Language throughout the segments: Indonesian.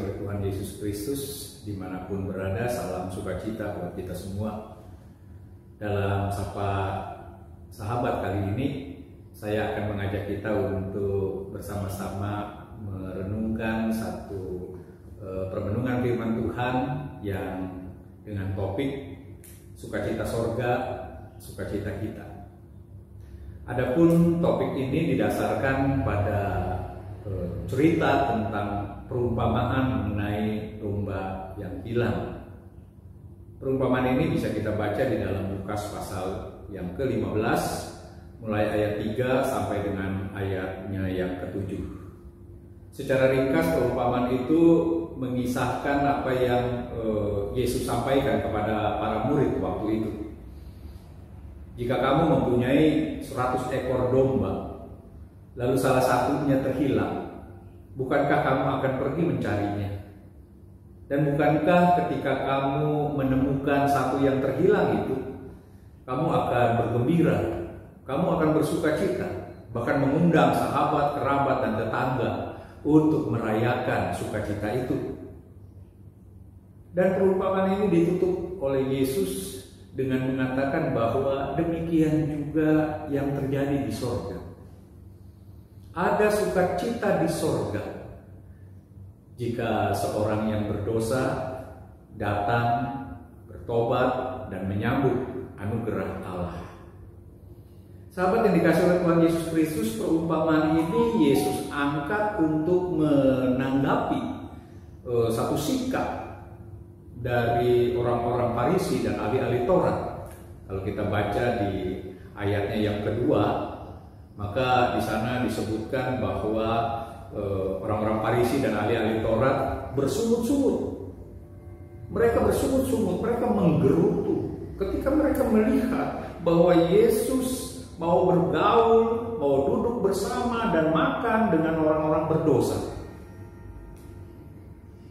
dikasihi oleh Tuhan Yesus Kristus, dimanapun berada, salam sukacita buat kita semua. Dalam Sapa Sahabat kali ini, saya akan mengajak kita untuk bersama-sama merenungkan satu permenungan firman Tuhan yang dengan topik sukacita sorga, sukacita kita. Adapun topik ini didasarkan pada cerita tentang perumpamaan mengenai domba yang hilang. Perumpamaan ini bisa kita baca di dalam Lukas pasal yang ke-15, mulai ayat 3 sampai dengan ayatnya yang ke-7. Secara ringkas, perumpamaan itu mengisahkan apa yang Yesus sampaikan kepada para murid waktu itu. Jika kamu mempunyai 100 ekor domba, lalu salah satunya terhilang, bukankah kamu akan pergi mencarinya? Dan bukankah ketika kamu menemukan satu yang terhilang itu, kamu akan bergembira, kamu akan bersukacita, bahkan mengundang sahabat, kerabat, dan tetangga untuk merayakan sukacita itu? Dan perumpamaan ini ditutup oleh Yesus dengan mengatakan bahwa demikian juga yang terjadi di sorga. Ada sukacita di sorga jika seorang yang berdosa datang, bertobat, dan menyambut anugerah Allah. Sahabat yang dikasihi oleh Tuhan Yesus Kristus, perumpamaan ini Yesus angkat untuk menanggapi satu sikap dari orang-orang Farisi dan ahli-ahli Taurat. Kalau kita baca di ayatnya yang kedua, maka di sana disebutkan bahwa orang-orang Farisi dan ahli-ahli Taurat bersungut-sungut. Mereka bersungut-sungut, mereka menggerutu ketika mereka melihat bahwa Yesus mau bergaul, mau duduk bersama dan makan dengan orang-orang berdosa.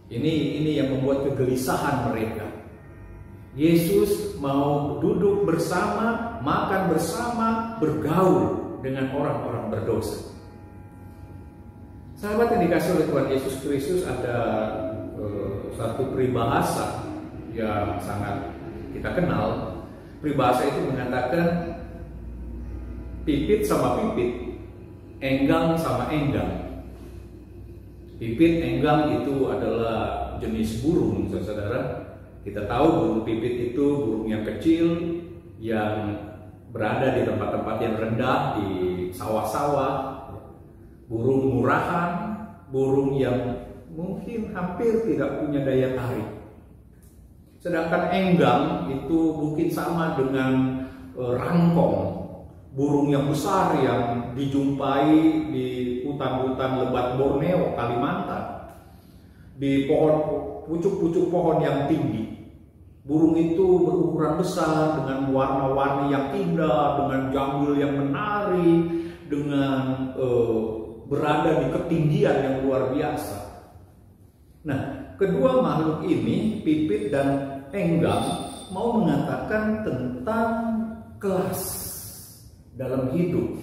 Ini yang membuat kegelisahan mereka. Yesus mau duduk bersama, makan bersama, bergaul dengan orang-orang berdosa. Sahabat yang dikasihi oleh Tuhan Yesus Kristus, ada satu peribahasa yang sangat kita kenal. Peribahasa itu mengatakan pipit sama pipit, enggang sama enggang. Pipit, enggang itu adalah jenis burung, saudara. Kita tahu burung pipit itu burung yang kecil yang berada di tempat-tempat yang rendah, di sawah-sawah. Burung murahan, burung yang mungkin hampir tidak punya daya tarik. Sedangkan enggang itu mungkin sama dengan rangkong, burung yang besar yang dijumpai di hutan-hutan lebat Borneo, Kalimantan, di pucuk-pucuk pohon yang tinggi. Burung itu berukuran besar dengan warna-warni yang indah, dengan jambul yang menarik, dengan berada di ketinggian yang luar biasa. Nah, kedua makhluk ini, pipit dan enggang, mau mengatakan tentang kelas dalam hidup.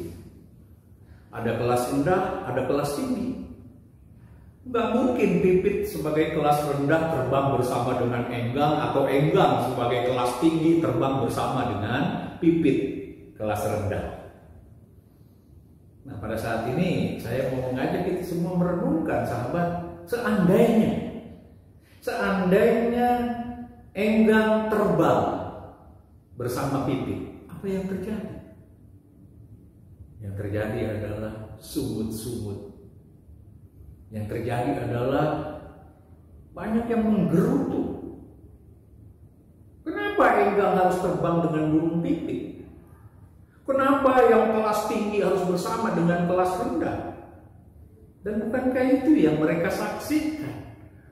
Ada kelas rendah, ada kelas tinggi. Nggak mungkin pipit sebagai kelas rendah terbang bersama dengan enggang, atau enggang sebagai kelas tinggi terbang bersama dengan pipit kelas rendah. Nah, pada saat ini saya mau mengajak kita semua merenungkan, sahabat, seandainya enggang terbang bersama pipit, apa yang terjadi? Yang terjadi adalah sungut-sungut. Yang terjadi adalah banyak yang menggerutu. Kenapa enggang harus terbang dengan burung pipit? Kenapa yang kelas tinggi harus bersama dengan kelas rendah? Dan bukankah itu yang mereka saksikan?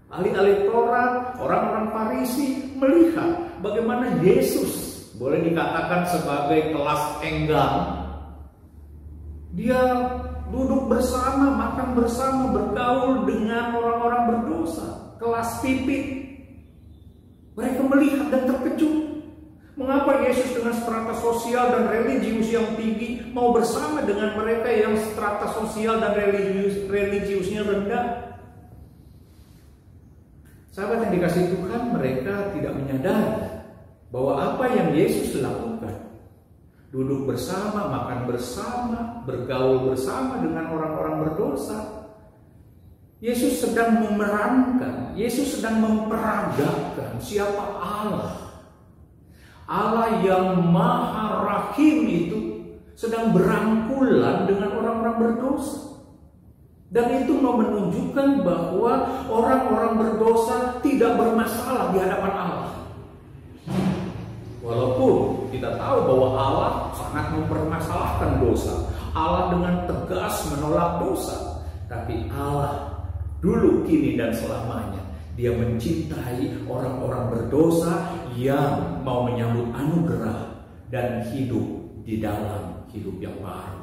Ahli-ahli Taurat, orang-orang Farisi melihat bagaimana Yesus boleh dikatakan sebagai kelas enggang. Dia duduk bersama, makan bersama, bergaul dengan orang-orang berdosa, kelas pipit. Mereka melihat dan terkejut. Mengapa Yesus dengan strata sosial dan religius yang tinggi mau bersama dengan mereka yang strata sosial dan religiusnya rendah? Sahabat yang dikasihi Tuhan, mereka tidak menyadari bahwa apa yang Yesus lakukan, duduk bersama, makan bersama, bergaul bersama dengan orang-orang berdosa, Yesus sedang memerankan, Yesus sedang memperagakan siapa Allah. Allah yang Maha Rahim itu sedang berangkulan dengan orang-orang berdosa. Dan itu mau menunjukkan bahwa orang-orang berdosa tidak bermasalah di hadapan Allah. Walaupun kita tahu bahwa Allah sangat mempermasalahkan dosa, Allah dengan tegas menolak dosa, tapi Allah dulu, kini, dan selamanya Dia mencintai orang-orang berdosa yang mau menyambut anugerah dan hidup di dalam hidup yang baru.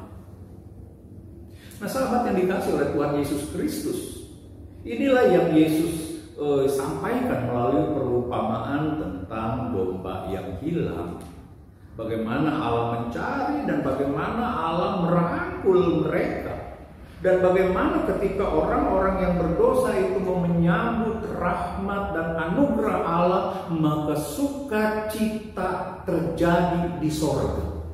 Nah, sahabat yang dikasih oleh Tuhan Yesus Kristus, inilah yang Yesus sampaikan melalui perumpamaan tentang domba yang hilang. Bagaimana Allah mencari dan bagaimana Allah merangkul mereka. Dan bagaimana ketika orang-orang yang berdosa itu mau menyambut rahmat dan anugerah Allah, maka sukacita terjadi di sorga.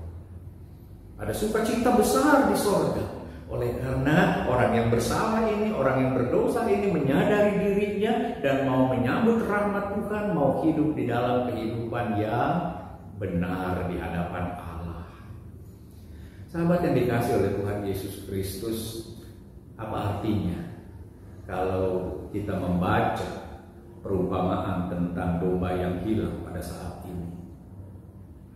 Ada sukacita besar di sorga. Oleh karena orang yang bersalah ini, orang yang berdosa ini menyadari dirinya dan mau menyambut rahmat Tuhan, mau hidup di dalam kehidupan yang benar di hadapan Allah. Sahabat yang dikasih oleh Tuhan Yesus Kristus, apa artinya kalau kita membaca perumpamaan tentang domba yang hilang pada saat ini?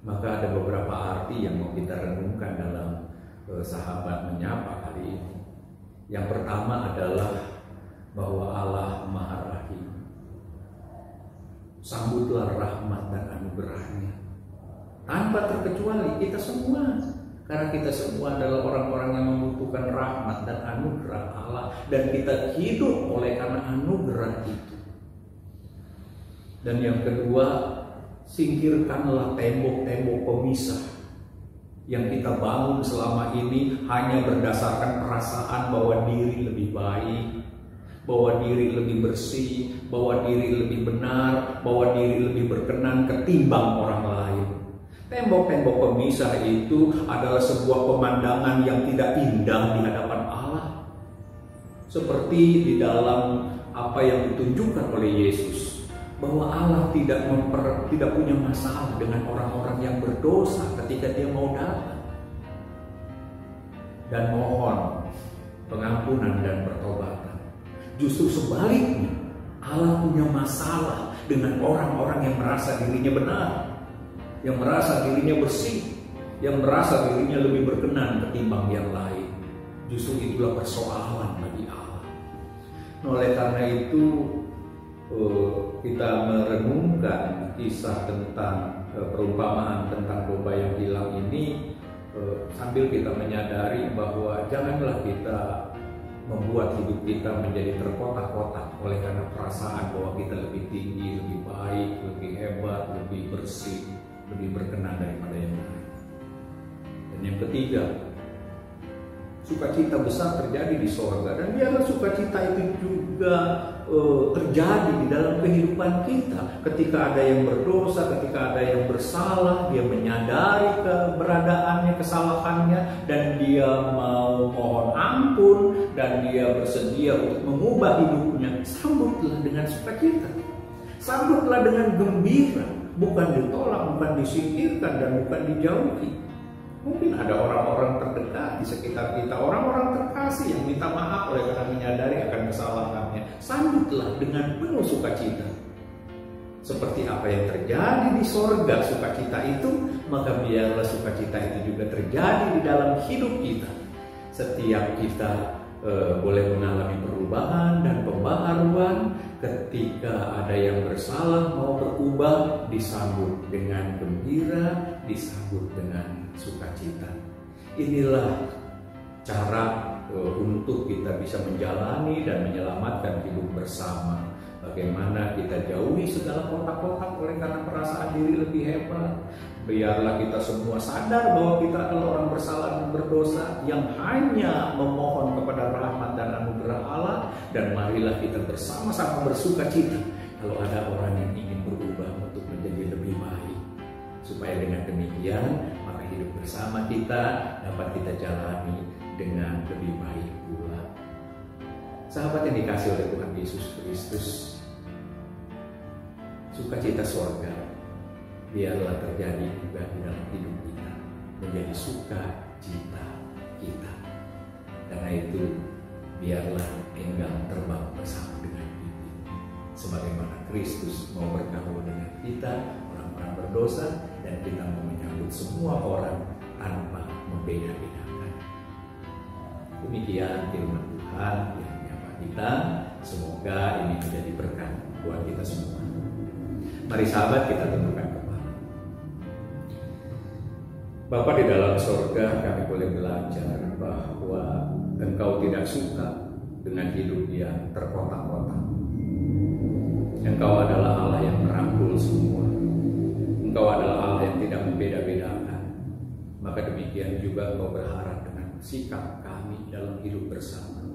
Maka ada beberapa arti yang mau kita renungkan dalam sahabat menyapa kali ini. Yang pertama adalah bahwa Allah Maha Rahim. Sambutlah rahmat dan anugerahnya tanpa terkecuali kita semua. Karena kita semua adalah orang-orang yang membutuhkan rahmat dan anugerah Allah. Dan kita hidup oleh karena anugerah itu. Dan yang kedua, singkirkanlah tembok-tembok pemisah yang kita bangun selama ini hanya berdasarkan perasaan bahwa diri lebih baik, bahwa diri lebih bersih, bahwa diri lebih benar, bahwa diri lebih berkenan ketimbang orang lain. Tembok-tembok pemisah itu adalah sebuah pemandangan yang tidak indah di hadapan Allah. Seperti di dalam apa yang ditunjukkan oleh Yesus, bahwa Allah tidak punya masalah dengan orang-orang yang berdosa ketika Dia mau datang dan mohon pengampunan dan pertobatan. Justru sebaliknya, Allah punya masalah dengan orang-orang yang merasa dirinya benar, yang merasa dirinya bersih, yang merasa dirinya lebih berkenan ketimbang yang lain. Justru itulah persoalan bagi Allah. Nah, oleh karena itu kita merenungkan kisah tentang perumpamaan tentang domba yang hilang ini sambil kita menyadari bahwa janganlah kita membuat hidup kita menjadi terkotak-kotak oleh karena perasaan bahwa kita lebih tinggi, lebih baik, lebih hebat, lebih bersih, lebih berkenan daripada yang lain. Dan yang ketiga, sukacita besar terjadi di sorga, dan biarlah sukacita itu juga terjadi di dalam kehidupan kita. Ketika ada yang berdosa, ketika ada yang bersalah, dia menyadari keberadaannya, kesalahannya, dan dia mau mohon ampun, dan dia bersedia untuk mengubah hidupnya. Sambutlah dengan sukacita, sambutlah dengan gembira, bukan ditolak, bukan disingkirkan, dan bukan dijauhi. Mungkin ada orang-orang terdekat di sekitar kita, orang-orang terkasih yang minta maaf oleh karena menyadari akan kesalahannya. Sambutlah dengan penuh sukacita. Seperti apa yang terjadi di sorga sukacita itu, maka biarlah sukacita itu juga terjadi di dalam hidup kita. Setiap kita boleh mengalami perubahan dan pembaharuan. Ketika ada yang bersalah mau berubah, disambut dengan gembira, disambut dengan sukacita. Inilah cara untuk kita bisa menjalani dan menyelamatkan hidup bersama. Bagaimana kita jauhi segala kotak-kotak oleh karena perasaan diri lebih hebat. Biarlah kita semua sadar bahwa kita adalah orang bersalah dan berdosa yang hanya memohon kepada rahmat dan anugerah Allah. Dan marilah kita bersama-sama bersukacita kalau ada orang yang ingin berubah untuk menjadi lebih baik, supaya dengan demikian maka hidup bersama kita dapat kita jalani dengan lebih baik pula. Sahabat yang dikasih oleh Tuhan Yesus Kristus, sukacita sorga biarlah terjadi juga di dalam hidup kita, menjadi sukacita kita. Karena itu biarlah enggang terbang bersama dengan pimpin, sebagaimana Kristus mau bergaul dengan kita orang-orang berdosa, dan kita mau menyambut semua orang tanpa membeda-bedakan. Demikian firman Tuhan yang menyapa kita. Semoga ini menjadi berkat buat kita semua. Mari sahabat, kita tundukkan kepala. Bapa di dalam sorga, kami boleh belajar bahwa Engkau tidak suka dengan hidup yang terkotak-kotak. Engkau adalah Allah yang merangkul semua. Engkau adalah Allah yang tidak membeda-bedakan. Maka demikian juga Engkau berharap dengan sikap kami dalam hidup bersama,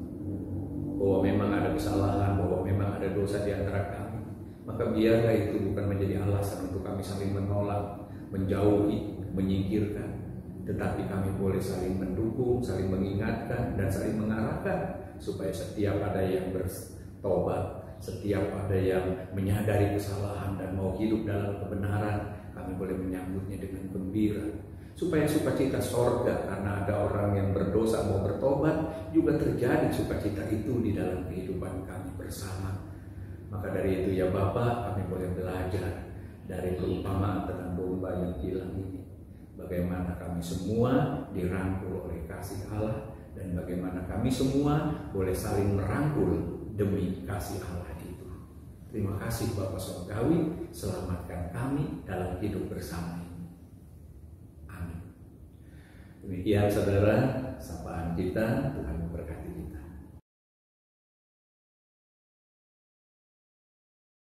bahwa memang ada kesalahan, bahwa memang ada dosa di antara kami. Maka biarlah itu bukan menjadi alasan untuk kami saling menolak, menjauhi, menyingkirkan, tetapi kami boleh saling mendukung, saling mengingatkan, dan saling mengarahkan, supaya setiap ada yang bertobat, setiap ada yang menyadari kesalahan dan mau hidup dalam kebenaran, kami boleh menyambutnya dengan gembira, supaya sukacita sorga karena ada orang yang berdosa mau bertobat juga terjadi sukacita itu di dalam kehidupan kami bersama. Maka dari itu ya Bapa, kami boleh belajar dari perumpamaan tentang domba yang hilang ini, bagaimana kami semua dirangkul oleh kasih Allah, dan bagaimana kami semua boleh saling merangkul demi kasih Allah itu. Terima kasih Bapa Sorgawi, selamatkan kami dalam hidup bersama ini. Amin. Demikian saudara, sapaan kita, Tuhan memberkati kita.